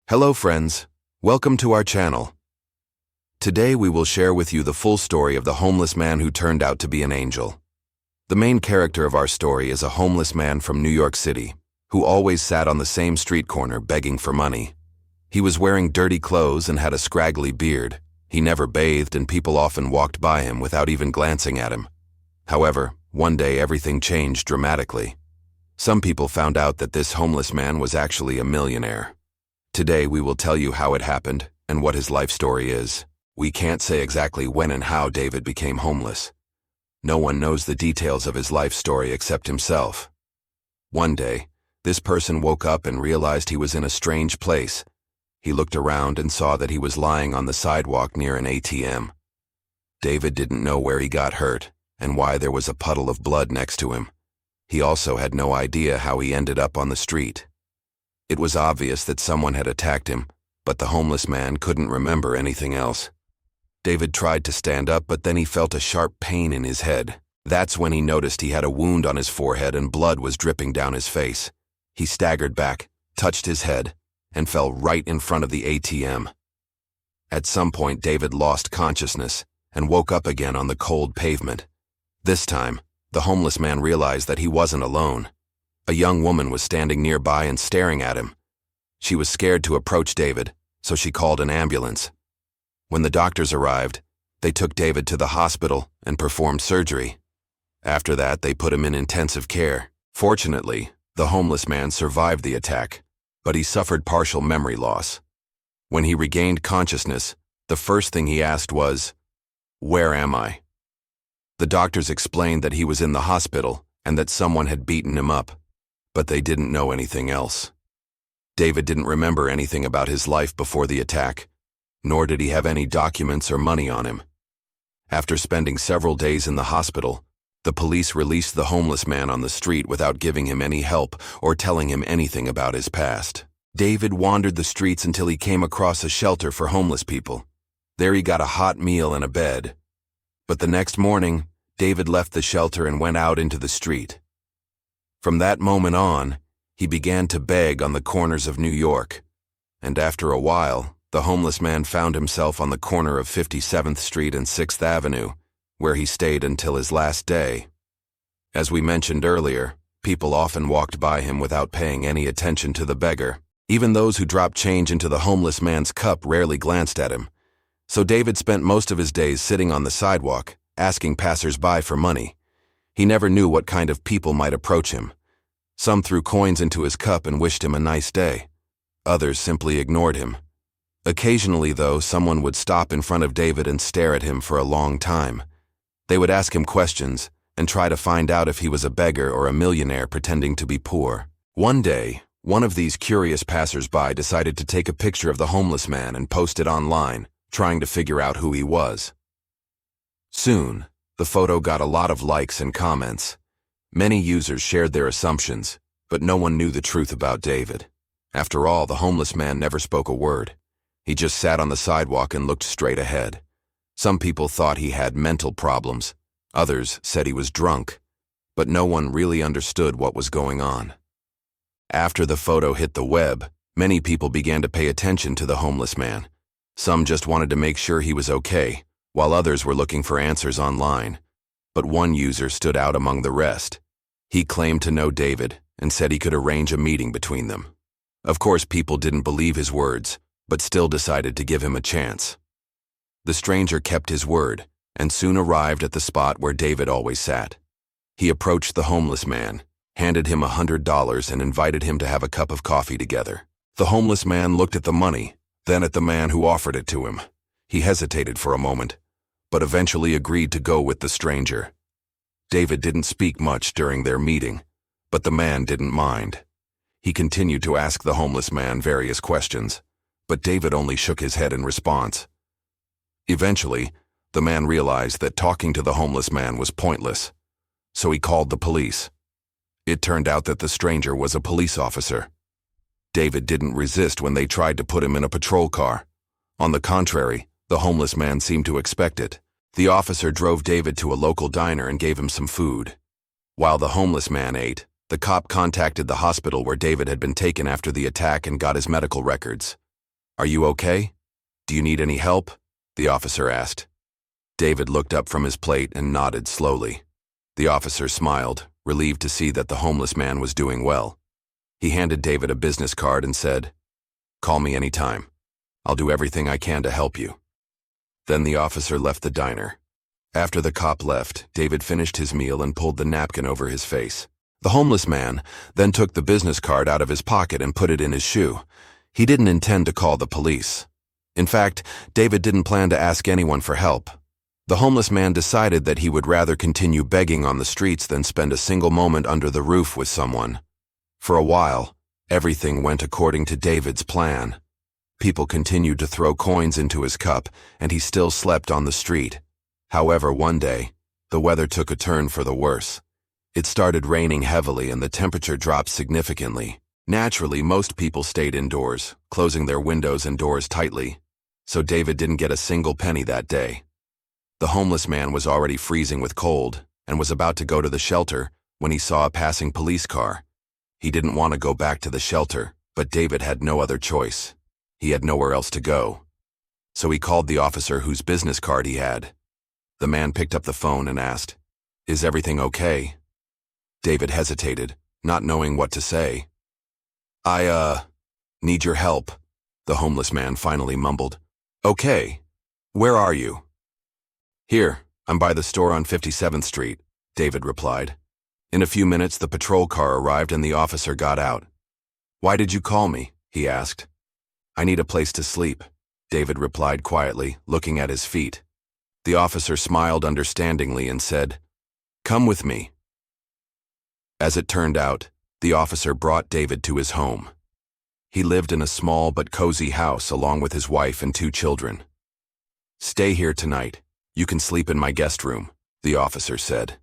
Hello friends, welcome to our channel. Today we will share with you the full story of the homeless man who turned out to be an angel. The main character of our story is a homeless man from New York City, who always sat on the same street corner begging for money. He was wearing dirty clothes and had a scraggly beard. He never bathed and people often walked by him without even glancing at him. However, one day everything changed dramatically. Some people found out that this homeless man was actually a millionaire. Today we will tell you how it happened and what his life story is. We can't say exactly when and how David became homeless. No one knows the details of his life story except himself. One day, this person woke up and realized he was in a strange place. He looked around and saw that he was lying on the sidewalk near an ATM. David didn't know where he got hurt and why there was a puddle of blood next to him. He also had no idea how he ended up on the street. It was obvious that someone had attacked him, but the homeless man couldn't remember anything else. David tried to stand up, but then he felt a sharp pain in his head. That's when he noticed he had a wound on his forehead and blood was dripping down his face. He staggered back, touched his head, and fell right in front of the ATM. At some point, David lost consciousness and woke up again on the cold pavement. This time, the homeless man realized that he wasn't alone. A young woman was standing nearby and staring at him. She was scared to approach David, so she called an ambulance. When the doctors arrived, they took David to the hospital and performed surgery. After that, they put him in intensive care. Fortunately, the homeless man survived the attack, but he suffered partial memory loss. When he regained consciousness, the first thing he asked was, "Where am I?" The doctors explained that he was in the hospital and that someone had beaten him up, but they didn't know anything else. David didn't remember anything about his life before the attack, nor did he have any documents or money on him. After spending several days in the hospital, the police released the homeless man on the street without giving him any help or telling him anything about his past. David wandered the streets until he came across a shelter for homeless people. There he got a hot meal and a bed. But the next morning, David left the shelter and went out into the street. From that moment on, he began to beg on the corners of New York, and after a while, the homeless man found himself on the corner of 57th Street and 6th Avenue, where he stayed until his last day. As we mentioned earlier, people often walked by him without paying any attention to the beggar. Even those who dropped change into the homeless man's cup rarely glanced at him. So David spent most of his days sitting on the sidewalk, asking passers-by for money. He never knew what kind of people might approach him. Some threw coins into his cup and wished him a nice day. Others simply ignored him. Occasionally, though, someone would stop in front of David and stare at him for a long time. They would ask him questions and try to find out if he was a beggar or a millionaire pretending to be poor. One day, one of these curious passers-by decided to take a picture of the homeless man and post it online, trying to figure out who he was. Soon, the photo got a lot of likes and comments. Many users shared their assumptions, but no one knew the truth about David. After all, the homeless man never spoke a word. He just sat on the sidewalk and looked straight ahead. Some people thought he had mental problems. Others said he was drunk, but no one really understood what was going on. After the photo hit the web, many people began to pay attention to the homeless man. Some just wanted to make sure he was okay, while others were looking for answers online. But one user stood out among the rest. He claimed to know David and said he could arrange a meeting between them. Of course, people didn't believe his words, but still decided to give him a chance. The stranger kept his word and soon arrived at the spot where David always sat. He approached the homeless man, handed him $100 and invited him to have a cup of coffee together. The homeless man looked at the money, then at the man who offered it to him. He hesitated for a moment, but eventually agreed to go with the stranger. David didn't speak much during their meeting, but the man didn't mind. He continued to ask the homeless man various questions, but David only shook his head in response. Eventually, the man realized that talking to the homeless man was pointless, so he called the police. It turned out that the stranger was a police officer. David didn't resist when they tried to put him in a patrol car. On the contrary, the homeless man seemed to expect it. The officer drove David to a local diner and gave him some food. While the homeless man ate, the cop contacted the hospital where David had been taken after the attack and got his medical records. Are you okay? Do you need any help? The officer asked. David looked up from his plate and nodded slowly. The officer smiled, relieved to see that the homeless man was doing well. He handed David a business card and said, "Call me anytime. I'll do everything I can to help you." Then the officer left the diner. After the cop left, David finished his meal and pulled the napkin over his face. The homeless man then took the business card out of his pocket and put it in his shoe. He didn't intend to call the police. In fact, David didn't plan to ask anyone for help. The homeless man decided that he would rather continue begging on the streets than spend a single moment under the roof with someone. For a while, everything went according to David's plan. People continued to throw coins into his cup, and he still slept on the street. However, one day, the weather took a turn for the worse. It started raining heavily and the temperature dropped significantly. Naturally, most people stayed indoors, closing their windows and doors tightly, so David didn't get a single penny that day. The homeless man was already freezing with cold and was about to go to the shelter when he saw a passing police car. He didn't want to go back to the shelter, but David had no other choice. He had nowhere else to go. So he called the officer whose business card he had. The man picked up the phone and asked, "Is everything okay?" David hesitated, not knowing what to say. I need your help," the homeless man finally mumbled. "Okay. Where are you?" "Here, I'm by the store on 57th Street, David replied. In a few minutes, the patrol car arrived and the officer got out. "Why did you call me?" he asked. "I need a place to sleep," David replied quietly, looking at his feet. The officer smiled understandingly and said, "Come with me." As it turned out, the officer brought David to his home. He lived in a small but cozy house along with his wife and 2 children. "Stay here tonight. You can sleep in my guest room," the officer said.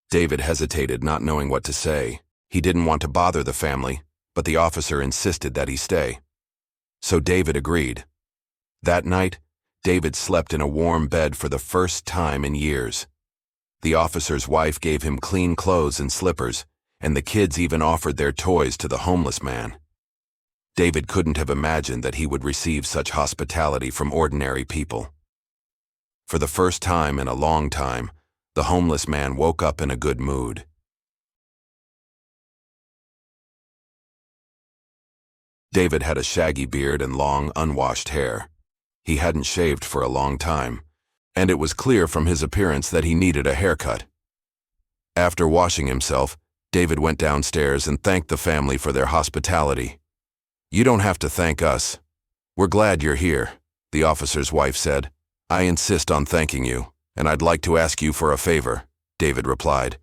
David hesitated, not knowing what to say. He didn't want to bother the family, but the officer insisted that he stay. So David agreed. That night, David slept in a warm bed for the first time in years. The officer's wife gave him clean clothes and slippers, and the kids even offered their toys to the homeless man. David couldn't have imagined that he would receive such hospitality from ordinary people. For the first time in a long time, the homeless man woke up in a good mood. David had a shaggy beard and long, unwashed hair. He hadn't shaved for a long time, and it was clear from his appearance that he needed a haircut. After washing himself, David went downstairs and thanked the family for their hospitality. "You don't have to thank us. We're glad you're here," the officer's wife said. "I insist on thanking you, and I'd like to ask you for a favor," David replied.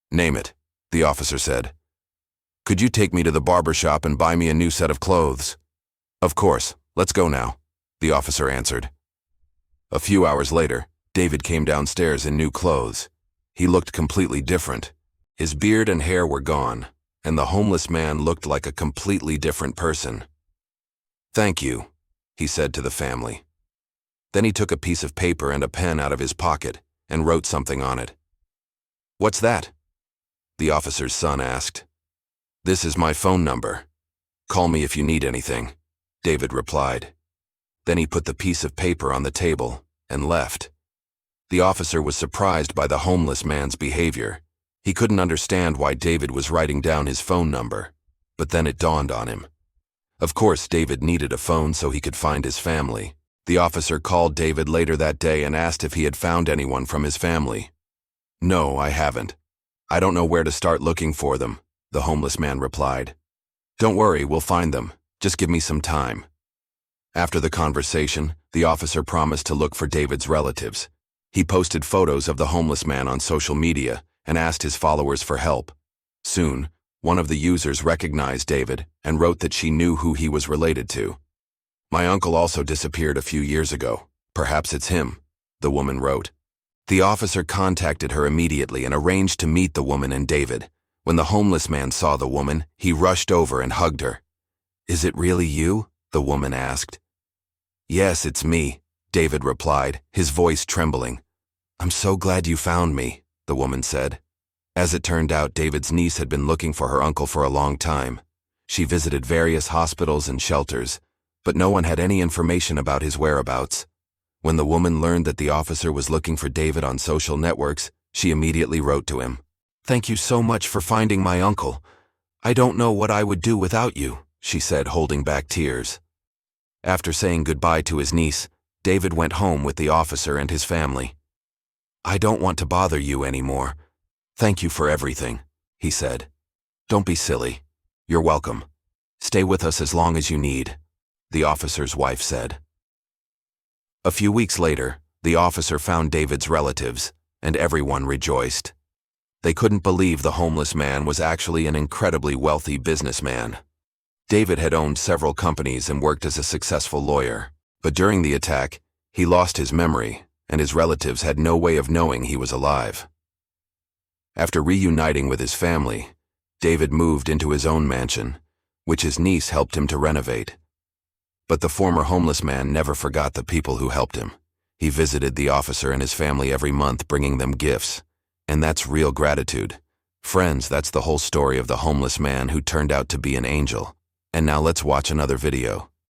"Name it," the officer said. "Could you take me to the barber shop and buy me a new set of clothes?" "Of course. Let's go now," the officer answered. A few hours later, David came downstairs in new clothes. He looked completely different. His beard and hair were gone, and the homeless man looked like a completely different person. "Thank you," he said to the family. Then he took a piece of paper and a pen out of his pocket and wrote something on it. "What's that?" the officer's son asked. "This is my phone number. Call me if you need anything," David replied. Then he put the piece of paper on the table and left. The officer was surprised by the homeless man's behavior. He couldn't understand why David was writing down his phone number, but then it dawned on him. Of course, David needed a phone so he could find his family. The officer called David later that day and asked if he had found anyone from his family. "No, I haven't. I don't know where to start looking for them," the homeless man replied. "Don't worry, we'll find them. Just give me some time." After the conversation, the officer promised to look for David's relatives. He posted photos of the homeless man on social media and asked his followers for help. Soon, one of the users recognized David and wrote that she knew who he was related to. "My uncle also disappeared a few years ago. Perhaps it's him," the woman wrote. The officer contacted her immediately and arranged to meet the woman and David. When the homeless man saw the woman, he rushed over and hugged her. "Is it really you?" the woman asked. "Yes, it's me," David replied, his voice trembling. "I'm so glad you found me," the woman said. As it turned out, David's niece had been looking for her uncle for a long time. She visited various hospitals and shelters, but no one had any information about his whereabouts. When the woman learned that the officer was looking for David on social networks, she immediately wrote to him. "Thank you so much for finding my uncle. I don't know what I would do without you," she said, holding back tears. After saying goodbye to his niece, David went home with the officer and his family. "I don't want to bother you anymore. Thank you for everything," he said. "Don't be silly. You're welcome. Stay with us as long as you need," the officer's wife said. A few weeks later, the officer found David's relatives, and everyone rejoiced. They couldn't believe the homeless man was actually an incredibly wealthy businessman. David had owned several companies and worked as a successful lawyer, but during the attack, he lost his memory, and his relatives had no way of knowing he was alive. After reuniting with his family, David moved into his own mansion, which his niece helped him to renovate. But the former homeless man never forgot the people who helped him. He visited the officer and his family every month, bringing them gifts. And that's real gratitude. Friends, that's the whole story of the homeless man who turned out to be an angel. And now let's watch another video.